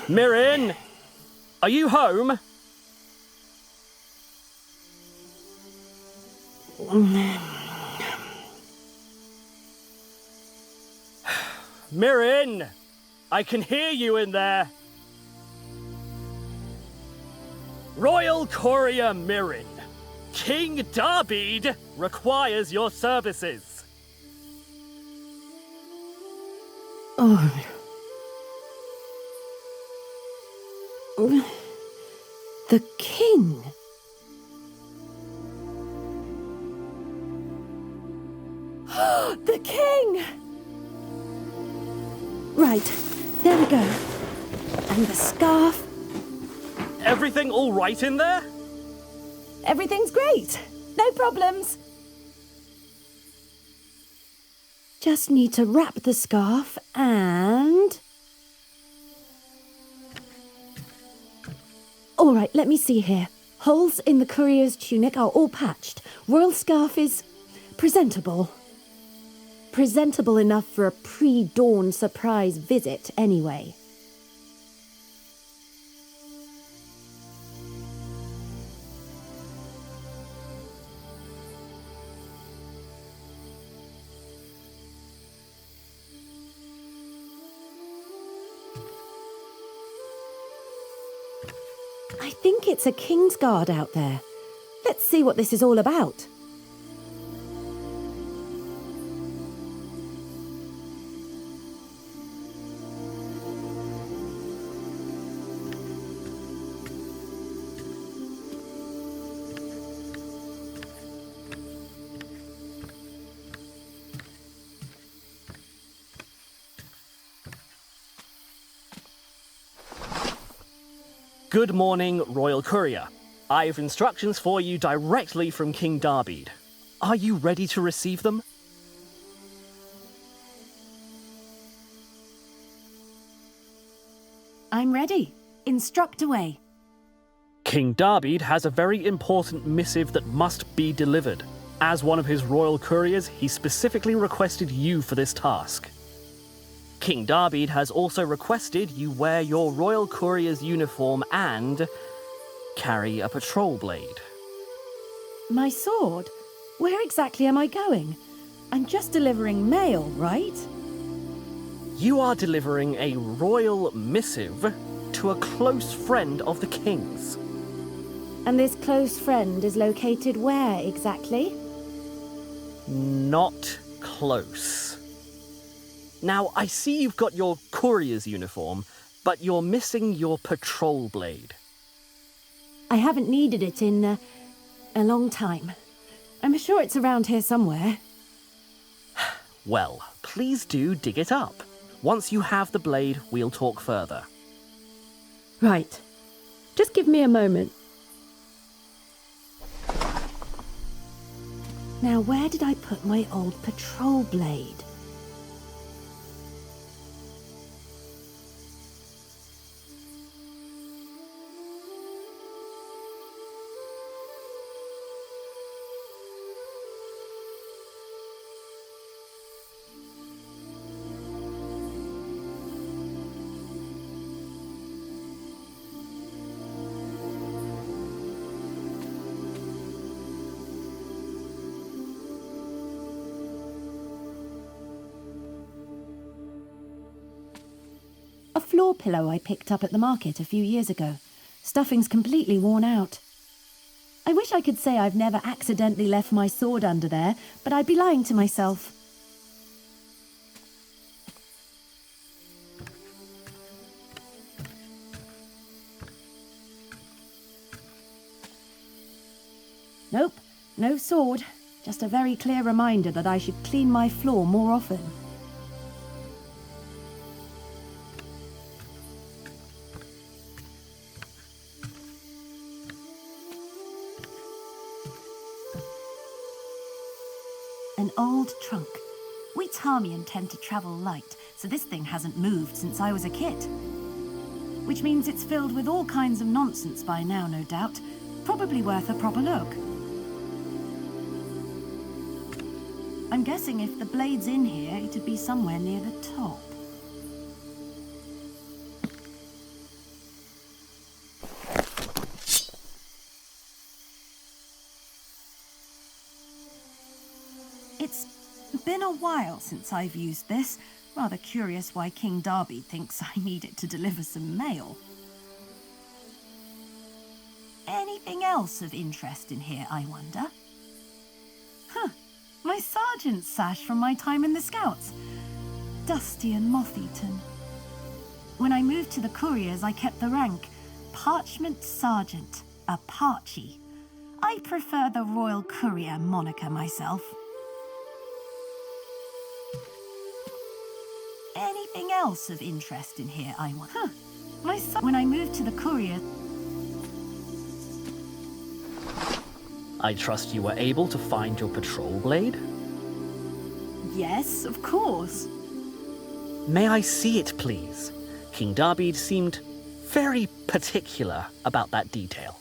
Mirren, are you home? Mirren, I can hear you in there. Royal Courier Mirren, King Darbeed requires your services. Oh. The king. The king! Right, there we go. And the scarf. Everything all right in there? Everything's great. No problems. Just need to wrap the scarf and... All right, let me see here. Holes in the courier's tunic are all patched. Royal scarf is presentable. Presentable enough for a pre-dawn surprise visit, anyway. I think it's a King's Guard out there. Let's see what this is all about. Good morning, Royal Courier. I have instructions for you directly from King Darbeed. Are you ready to receive them? I'm ready. Instruct away. King Darbeed has a very important missive that must be delivered. As one of his royal couriers, he specifically requested you for this task. King Darbeed has also requested you wear your royal courier's uniform and carry a patrol blade. My sword? Where exactly am I going? I'm just delivering mail, right? You are delivering a royal missive to a close friend of the king's. And this close friend is located where exactly? Not close. Now, I see you've got your courier's uniform, but you're missing your patrol blade. I haven't needed it in a long time. I'm sure it's around here somewhere. Well, please do dig it up. Once you have the blade, we'll talk further. Right. Just give me a moment. Now, where did I put my old patrol blade? A floor pillow I picked up at the market a few years ago. Stuffing's completely worn out. I wish I could say I've never accidentally left my sword under there, but I'd be lying to myself. Nope, no sword. Just a very clear reminder that I should clean my floor more often. An old trunk. We Tarmian tend to travel light, so this thing hasn't moved since I was a kid. Which means it's filled with all kinds of nonsense by now, no doubt. Probably worth a proper look. I'm guessing if the blade's in here, it'd be somewhere near the top. It's been a while since I've used this. Rather curious why King Darby thinks I need it to deliver some mail. Anything else of interest in here, I wonder? Huh, my sergeant's sash from my time in the Scouts. Dusty and moth-eaten. When I moved to the couriers, I kept the rank Parchment Sergeant, a Parchie. I prefer the Royal Courier moniker myself. Anything else of interest in here, I wonder? Huh, when I moved to the courier... I trust you were able to find your patrol blade? Yes, of course. May I see it, please? King Darby seemed very particular about that detail.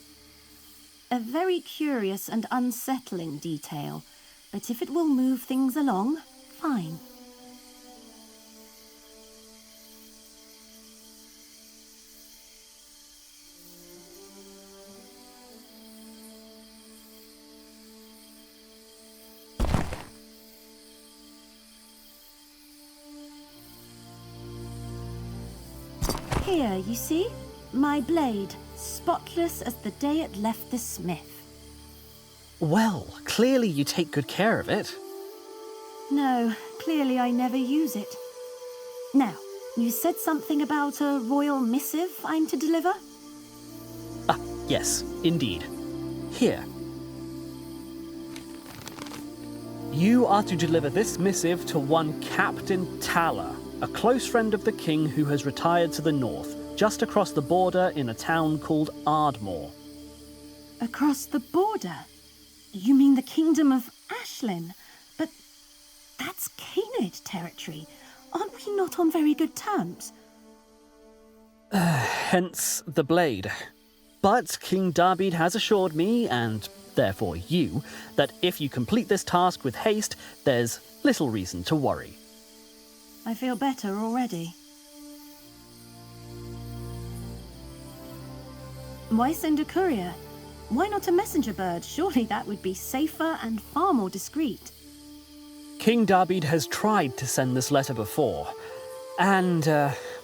A very curious and unsettling detail, but if it will move things along, fine. Here, you see? My blade, spotless as the day it left the smith. Well, clearly you take good care of it. No, clearly I never use it. Now, you said something about a royal missive I'm to deliver? Ah, yes, indeed. Here. You are to deliver this missive to one Captain Talla, a close friend of the king who has retired to the north, just across the border in a town called Ardmore. Across the border? You mean the kingdom of Ashlyn? But that's Canid territory. Aren't we not on very good terms? Hence the blade. But King Darby has assured me, and therefore you, that if you complete this task with haste, there's little reason to worry. I feel better already. Why send a courier? Why not a messenger bird? Surely that would be safer and far more discreet. King Darby has tried to send this letter before, and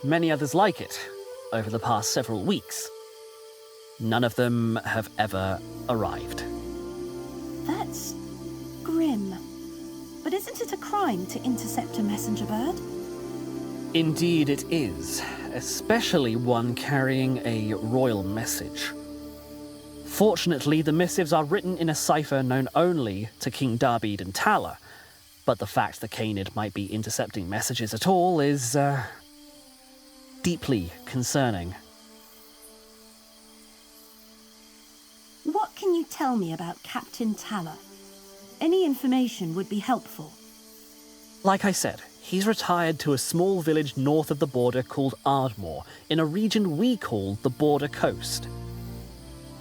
many others like it, over the past several weeks. None of them have ever arrived. That's grim. But isn't it a crime to intercept a messenger bird? Indeed it is, especially one carrying a royal message. Fortunately, the missives are written in a cipher known only to King Darby and Talla, but the fact the Canid might be intercepting messages at all is, deeply concerning. What can you tell me about Captain Talla? Any information would be helpful. Like I said, he's retired to a small village north of the border called Ardmore, in a region we call the Border Coast.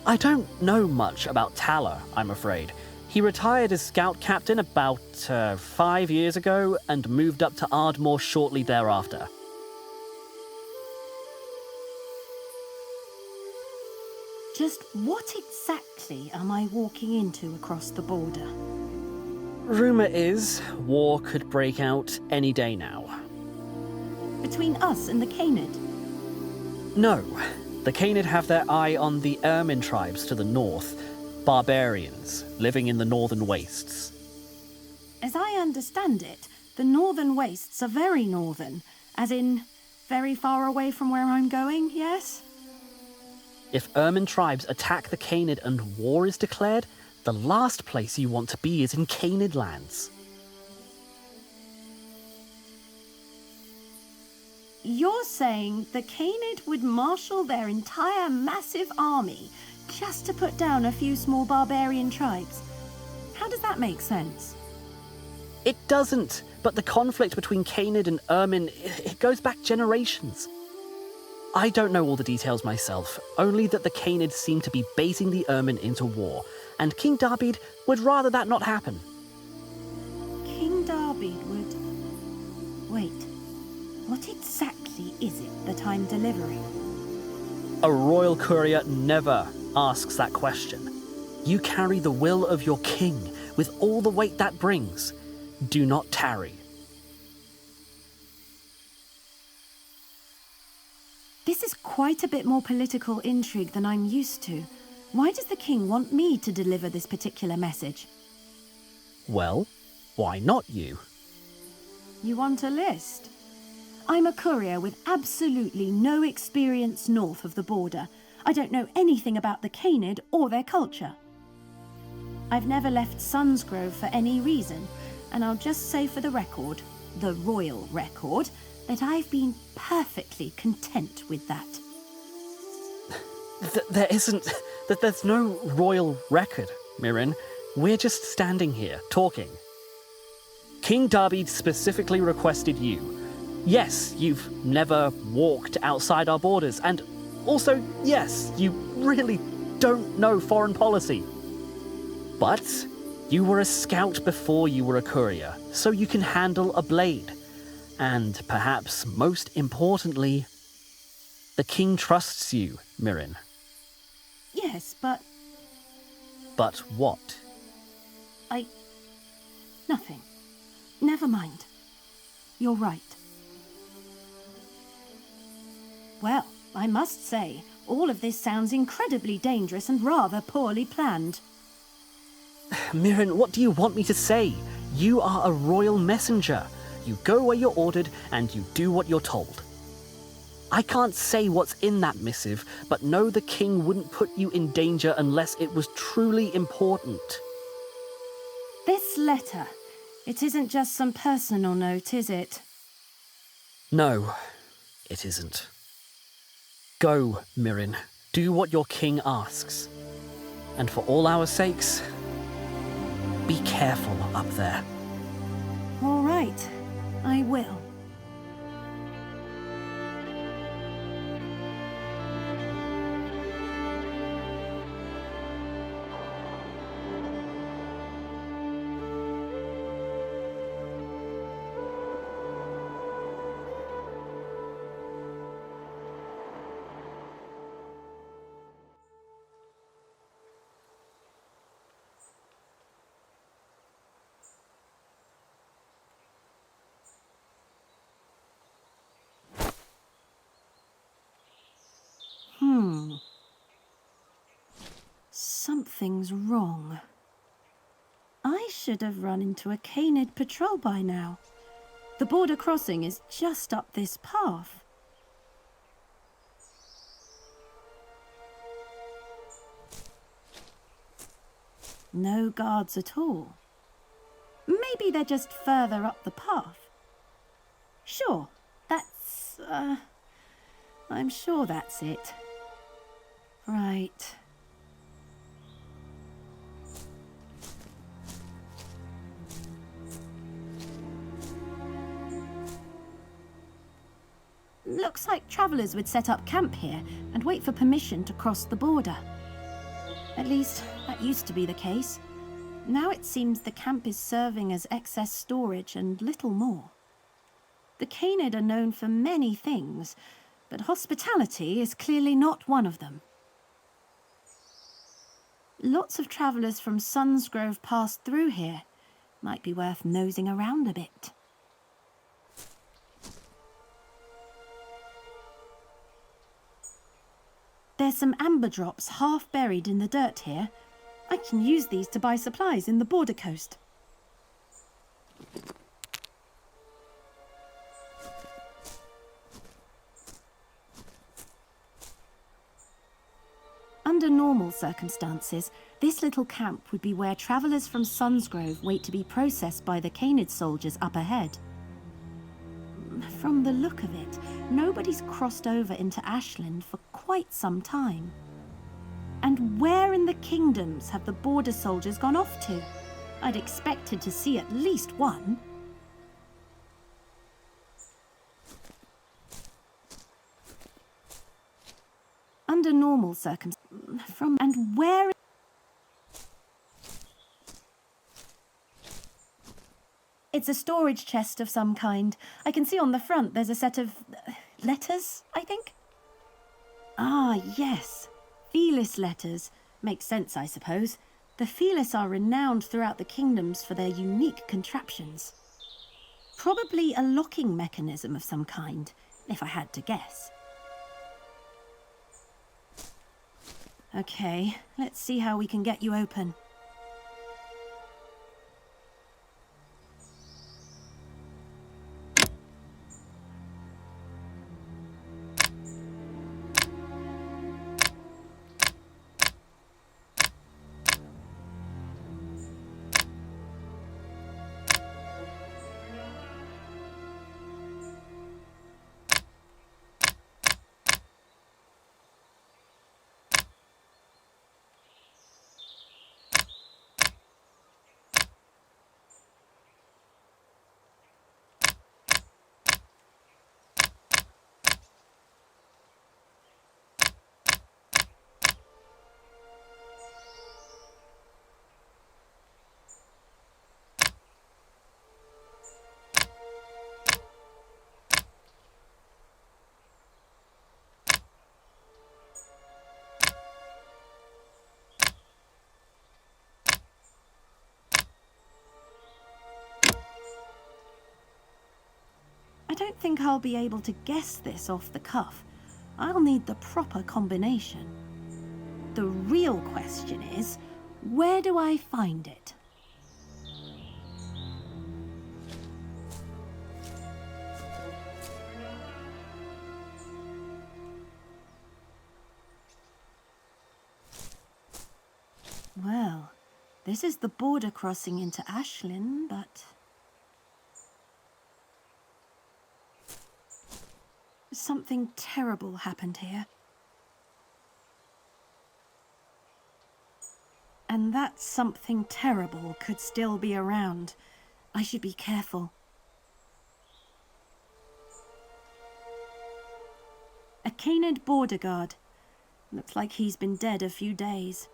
I don't know much about Talla, I'm afraid. He retired as scout captain about 5 years ago and moved up to Ardmore shortly thereafter. Just what exactly am I walking into across the border? Rumor is war could break out any day now. Between us and the Canid? No, the Canid have their eye on the Ermine tribes to the north, barbarians living in the northern wastes. As I understand it, the northern wastes are very northern, as in very far away from where I'm going, yes? If Ermine tribes attack the Canid and war is declared, the last place you want to be is in Canid lands. You're saying the Canid would marshal their entire massive army just to put down a few small barbarian tribes? How does that make sense? It doesn't, but the conflict between Canid and Ermin, it goes back generations. I don't know all the details myself, only that the Canid seem to be baiting the Ermin into war, and King Darbid would rather that not happen. King Darbid would... Wait, what exactly is it that I'm delivering? A royal courier never asks that question. You carry the will of your king with all the weight that brings. Do not tarry. This is quite a bit more political intrigue than I'm used to. Why does the king want me to deliver this particular message? Well, why not you? You want a list? I'm a courier with absolutely no experience north of the border. I don't know anything about the Canid or their culture. I've never left Sunsgrove for any reason, and I'll just say for the record, the royal record, that I've been perfectly content with that. There's no royal record, Mirren. We're just standing here, talking. King Darbid specifically requested you. Yes, you've never walked outside our borders, and also, yes, you really don't know foreign policy. But you were a scout before you were a courier, so you can handle a blade. And perhaps most importantly, the king trusts you, Mirren. Yes, but... But what? Nothing. Never mind. You're right. Well, I must say, all of this sounds incredibly dangerous and rather poorly planned. Mirren, what do you want me to say? You are a royal messenger. You go where you're ordered, and you do what you're told. I can't say what's in that missive, but know the king wouldn't put you in danger unless it was truly important. This letter, it isn't just some personal note, is it? No, it isn't. Go, Mirren. Do what your king asks. And for all our sakes, be careful up there. All right, I will. Something's wrong. I should have run into a Canid patrol by now. The border crossing is just up this path. No guards at all. Maybe they're just further up the path. Sure, that's... I'm sure that's it. Right. Looks like travellers would set up camp here and wait for permission to cross the border. At least, that used to be the case. Now it seems the camp is serving as excess storage and little more. The Canid are known for many things, but hospitality is clearly not one of them. Lots of travellers from Sunsgrove passed through here. Might be worth nosing around a bit. There's some amber drops half buried in the dirt here. I can use these to buy supplies in the border coast. Under normal circumstances, this little camp would be where travellers from Sunsgrove wait to be processed by the Canid soldiers up ahead. From the look of it, nobody's crossed over into Ashland for quite some time. And where in the kingdoms have the border soldiers gone off to? I'd expected to see at least one. Under normal circumstances, and where... It's a storage chest of some kind. I can see on the front there's a set of letters, I think. Ah, yes. Felis letters. Makes sense, I suppose. The Felis are renowned throughout the kingdoms for their unique contraptions. Probably a locking mechanism of some kind, if I had to guess. Okay, let's see how we can get you open. I don't think I'll be able to guess this off the cuff. I'll need the proper combination. The real question is, where do I find it? Well, this is the border crossing into Ashlyn, but... something terrible happened here. And that something terrible could still be around. I should be careful. A Canid border guard. Looks like he's been dead a few days.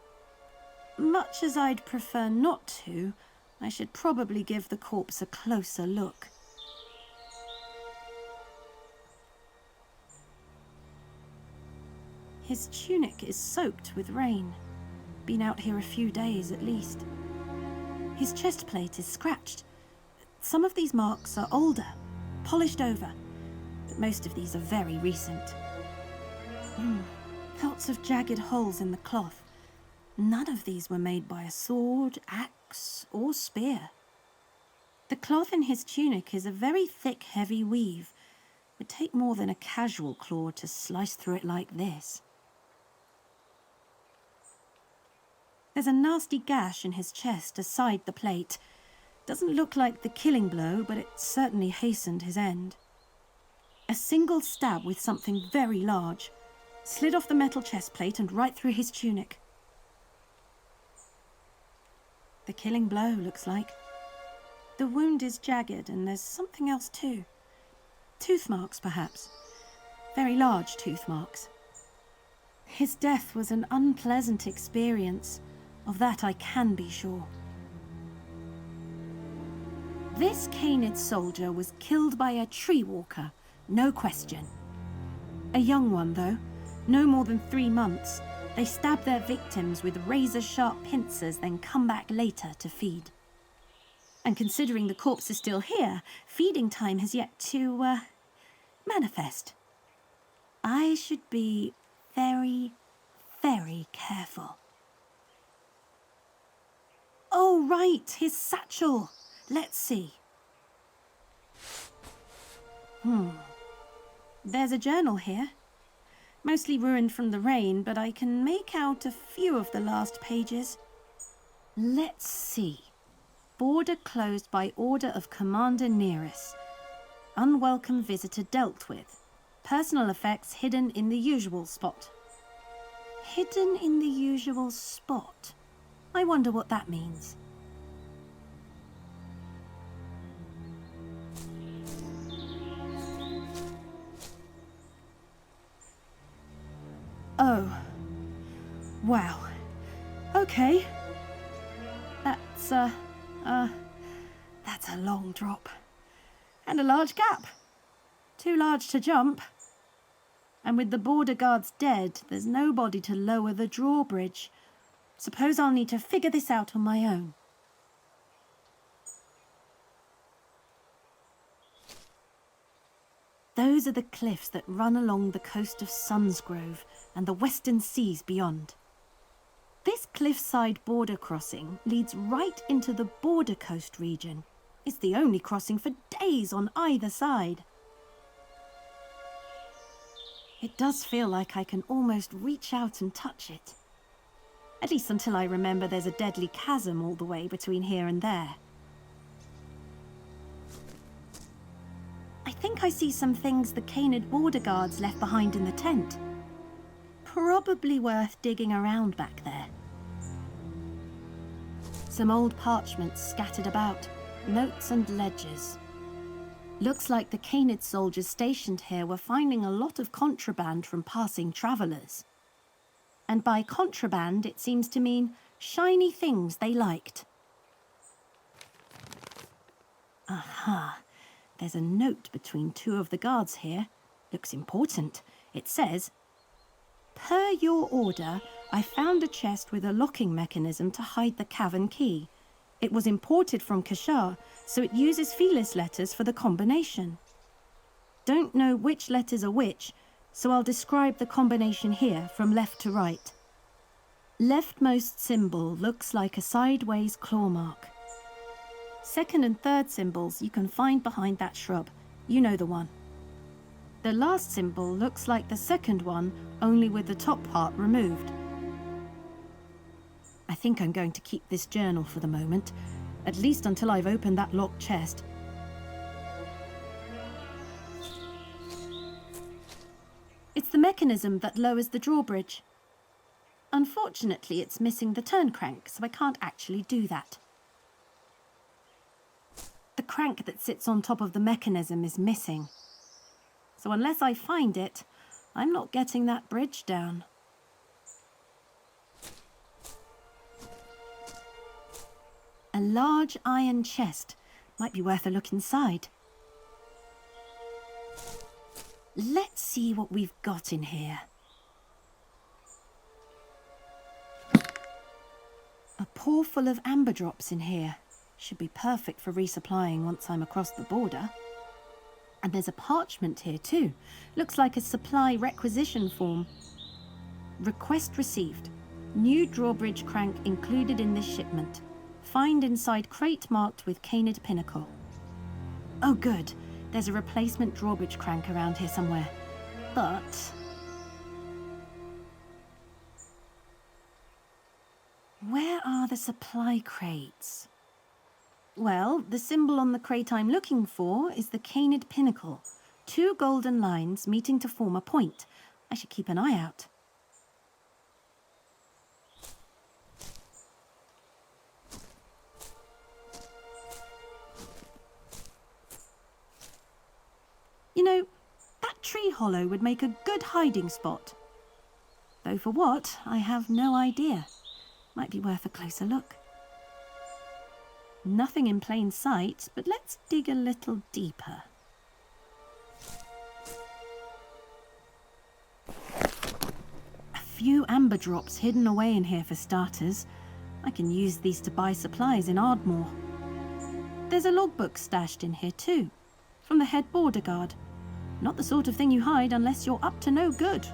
Much as I'd prefer not to, I should probably give the corpse a closer look. His tunic is soaked with rain. Been out here a few days at least. His chest plate is scratched. Some of these marks are older, polished over, but most of these are very recent. Lots of jagged holes in the cloth. None of these were made by a sword, axe, or spear. The cloth in his tunic is a very thick, heavy weave. It would take more than a casual claw to slice through it like this. There's a nasty gash in his chest aside the plate. Doesn't look like the killing blow, but it certainly hastened his end. A single stab with something very large. Slid off the metal chest plate and right through his tunic. The killing blow, looks like. The wound is jagged and there's something else too. Tooth marks, perhaps. Very large tooth marks. His death was an unpleasant experience. Of that I can be sure. This Canid soldier was killed by a tree walker, no question. A young one, though, no more than 3 months. They stab their victims with razor-sharp pincers, then come back later to feed. And considering the corpse is still here, feeding time has yet to, manifest. I should be very, very careful. Oh, right, his satchel. Let's see. There's a journal here. Mostly ruined from the rain, but I can make out a few of the last pages. Let's see. Border closed by order of Commander Nearest. Unwelcome visitor dealt with. Personal effects hidden in the usual spot. Hidden in the usual spot? I wonder what that means. Okay. That's a long drop. And a large gap. Too large to jump. And with the border guards dead, there's nobody to lower the drawbridge. Suppose I'll need to figure this out on my own. Those are the cliffs that run along the coast of Sunsgrove and the western seas beyond. This cliffside border crossing leads right into the border coast region. It's the only crossing for days on either side. It does feel like I can almost reach out and touch it. At least until I remember there's a deadly chasm all the way between here and there. I think I see some things the Canid border guards left behind in the tent. Probably worth digging around back there. Some old parchments scattered about, notes and ledgers. Looks like the Canid soldiers stationed here were finding a lot of contraband from passing travellers. And by contraband, it seems to mean shiny things they liked. Aha, there's a note between two of the guards here. Looks important. It says, "Per your order, I found a chest with a locking mechanism to hide the cavern key. It was imported from Kashar, so it uses Felis letters for the combination. Don't know which letters are which, so I'll describe the combination here from left to right. Leftmost symbol looks like a sideways claw mark. Second and third symbols you can find behind that shrub. You know the one. The last symbol looks like the second one, only with the top part removed. I think I'm going to keep this journal for the moment, at least until I've opened that locked chest. It's the mechanism that lowers the drawbridge. Unfortunately, it's missing the turn crank, so I can't actually do that. The crank that sits on top of the mechanism is missing. So unless I find it, I'm not getting that bridge down. A large iron chest. Might be worth a look inside. Let's see what we've got in here. A pour full of amber drops in here. Should be perfect for resupplying once I'm across the border. And there's a parchment here too. Looks like a supply requisition form. Request received. New drawbridge crank included in this shipment. Find inside crate marked with Canid pinnacle. Oh good, there's a replacement drawbridge crank around here somewhere. But... where are the supply crates? Well, the symbol on the crate I'm looking for is the Canid pinnacle. 2 golden lines meeting to form a point. I should keep an eye out. You know, that tree hollow would make a good hiding spot. Though for what, I have no idea. Might be worth a closer look. Nothing in plain sight, but let's dig a little deeper. A few amber drops hidden away in here for starters. I can use these to buy supplies in Ardmore. There's a logbook stashed in here too, from the head border guard. Not the sort of thing you hide unless you're up to no good.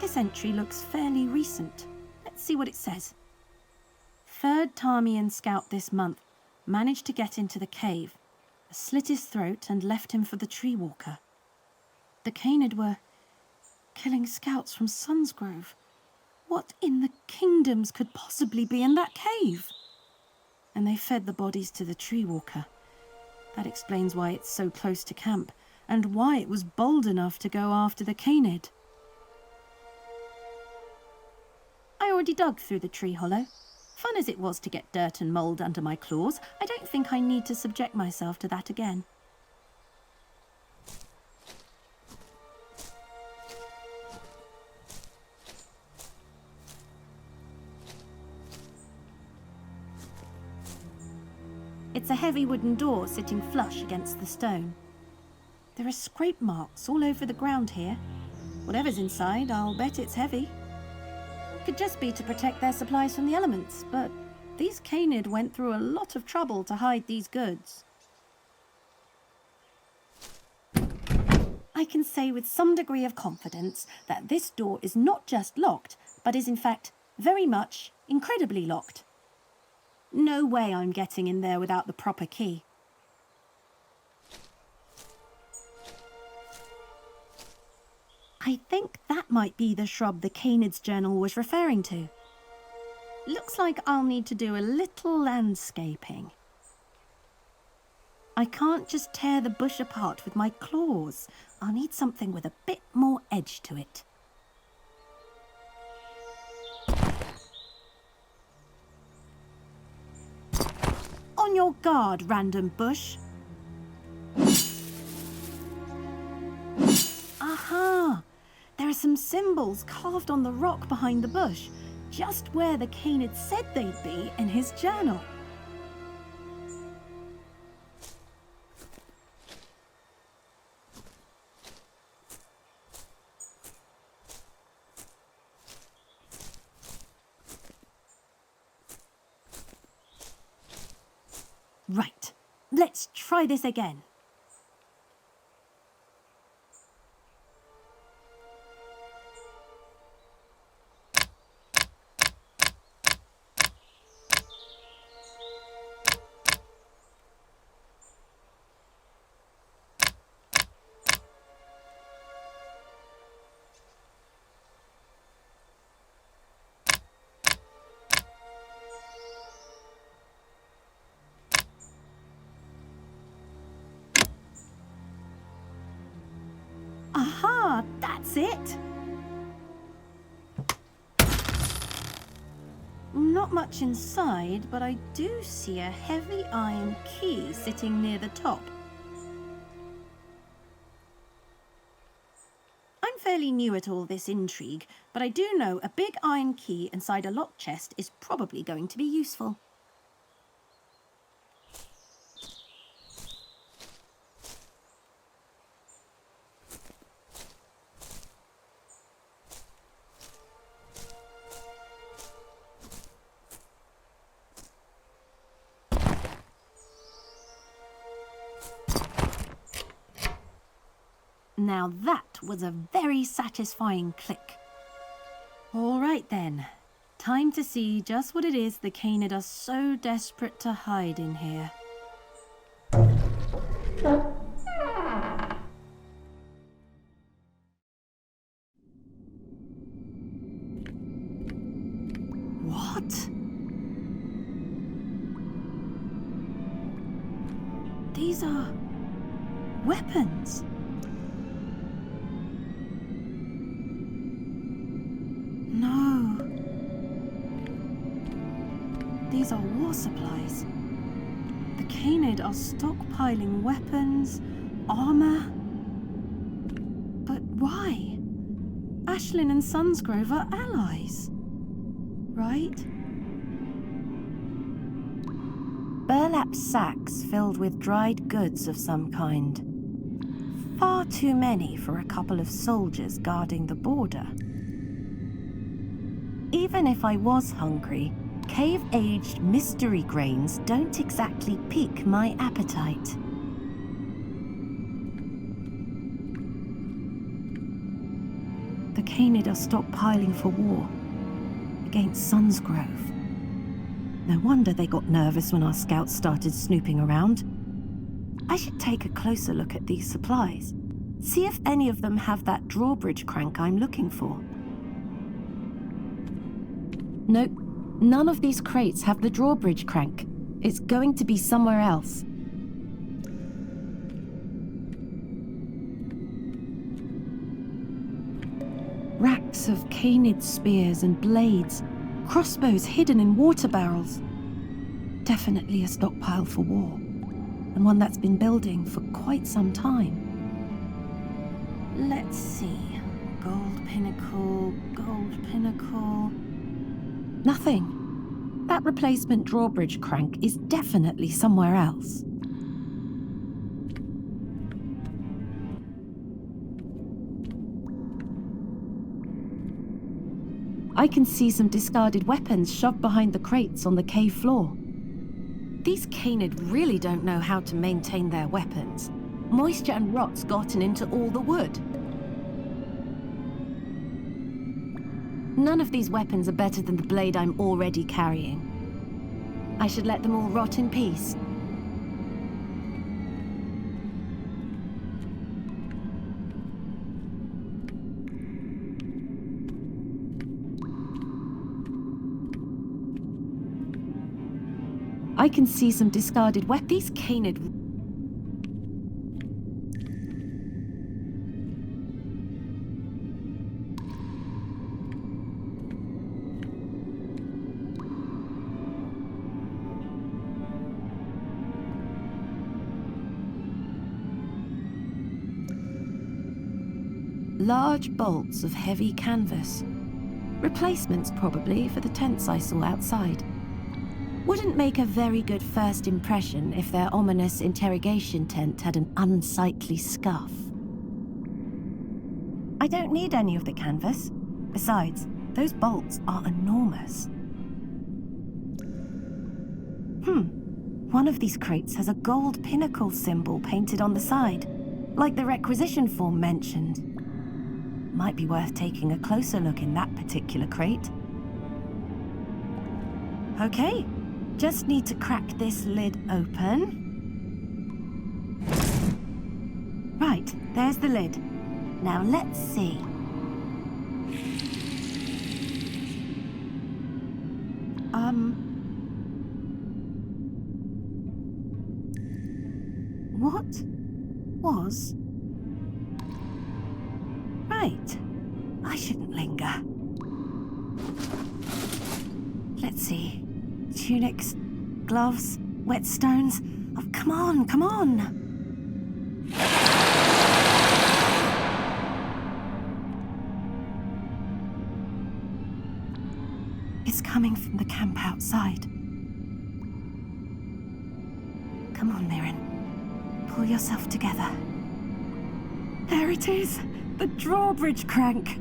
This entry looks fairly recent. Let's see what it says. 3rd Tarmian scout this month managed to get into the cave, slit his throat and left him for the tree walker. The Canid were killing scouts from Sunsgrove. What in the kingdoms could possibly be in that cave? And they fed the bodies to the tree walker. That explains why it's so close to camp, and why it was bold enough to go after the Canid. I already dug through the tree hollow. Fun as it was to get dirt and mould under my claws, I don't think I need to subject myself to that again. It's a heavy wooden door sitting flush against the stone. There are scrape marks all over the ground here. Whatever's inside, I'll bet it's heavy. Could just be to protect their supplies from the elements, but these Canid went through a lot of trouble to hide these goods. I can say with some degree of confidence that this door is not just locked, but is in fact very much incredibly locked. No way I'm getting in there without the proper key. I think that might be the shrub the Canid's journal was referring to. Looks like I'll need to do a little landscaping. I can't just tear the bush apart with my claws. I'll need something with a bit more edge to it. On your guard, random bush. Aha! There are some symbols carved on the rock behind the bush, just where the Canid said they'd be in his journal. Right, let's try this again. Aha, that's it. Not much inside, but I do see a heavy iron key sitting near the top. I'm fairly new at all this intrigue, but I do know a big iron key inside a locked chest is probably going to be useful. Now that was a very satisfying click. All right then, time to see just what it is the Canid are so desperate to hide in here. What? These are weapons. No. These are war supplies. The Canid are stockpiling weapons, armor. But why? Ashlyn and Sunsgrove are allies, right? Burlap sacks filled with dried goods of some kind. Far too many for a couple of soldiers guarding the border. Even if I was hungry, cave-aged mystery grains don't exactly pique my appetite. The Canid are stockpiling for war against Sunsgrove. No wonder they got nervous when our scouts started snooping around. I should take a closer look at these supplies. See if any of them have that drawbridge crank I'm looking for. Nope, none of these crates have the drawbridge crank. It's going to be somewhere else. Racks of Canid spears and blades, crossbows hidden in water barrels. Definitely a stockpile for war, and one that's been building for quite some time. Let's see. Gold pinnacle, gold pinnacle. Nothing. That replacement drawbridge crank is definitely somewhere else. I can see some discarded weapons shoved behind the crates on the cave floor. These canid really don't know how to maintain their weapons. Moisture and rot's gotten into all the wood. None of these weapons are better than the blade I'm already carrying. I should let them all rot in peace. I can see some discarded weapons. These canid... Large bolts of heavy canvas. Replacements, probably, for the tents I saw outside. Wouldn't make a very good first impression if their ominous interrogation tent had an unsightly scuff. I don't need any of the canvas. Besides, those bolts are enormous. One of these crates has a gold pinnacle symbol painted on the side, like the requisition form mentioned. Might be worth taking a closer look in that particular crate. Okay. Just need to crack this lid open. Right, there's the lid. Now let's see. What was... Right, I shouldn't linger. Let's see. Tunics, gloves, whetstones. Oh, come on, come on! It's coming from the camp outside. Come on, Mirren. Pull yourself together. There it is! The drawbridge crank!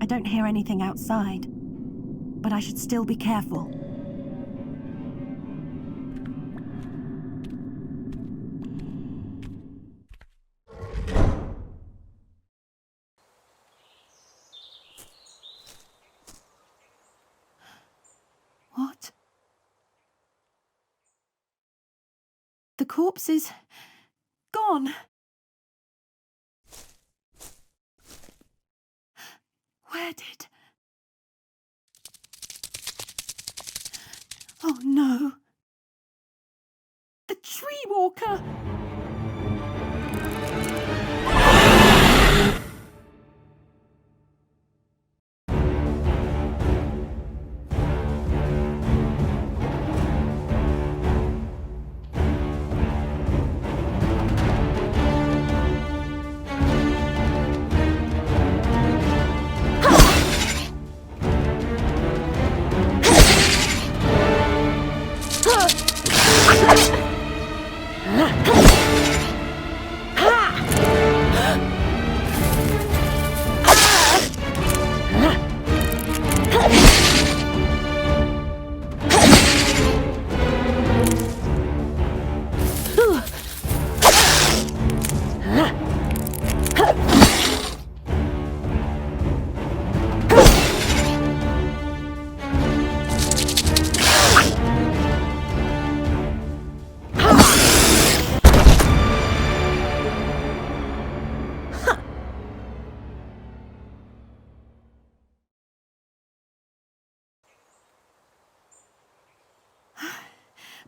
I don't hear anything outside, but I should still be careful. What? The corpse is gone. Where did... Oh no! The tree walker!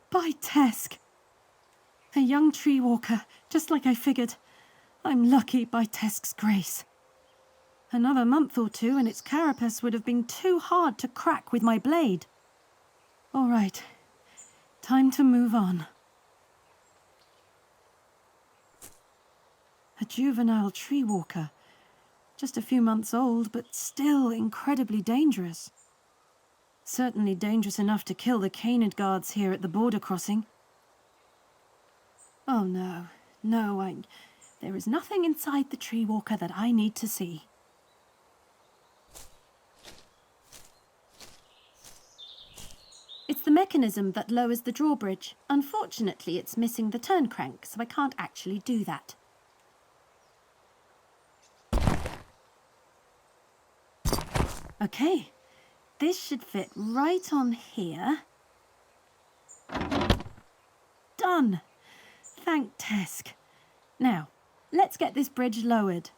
By Tesk. A young tree walker, just like I figured. I'm lucky by Tesk's grace. Another month or two and its carapace would have been too hard to crack with my blade. All right, time to move on. A juvenile tree walker. Just a few months old, but still incredibly dangerous. Certainly dangerous enough to kill the Canid guards here at the border crossing. Oh no, there is nothing inside the tree walker that I need to see. It's the mechanism that lowers the drawbridge. Unfortunately, it's missing the turn crank, so I can't actually do that. Okay, this should fit right on here. Done! Thank Tesk. Now, let's get this bridge lowered.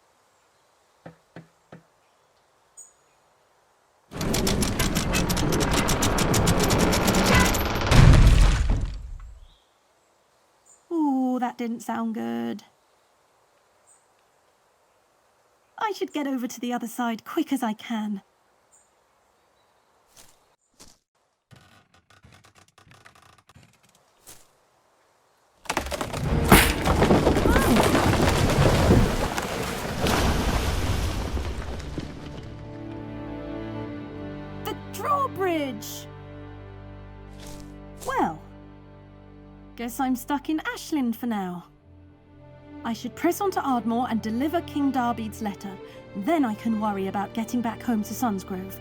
Ooh, that didn't sound good. I should get over to the other side quick as I can. The drawbridge! Well, guess I'm stuck in Ashland for now. I should press on to Ardmore and deliver King Darbeed's letter. Then I can worry about getting back home to Sunsgrove.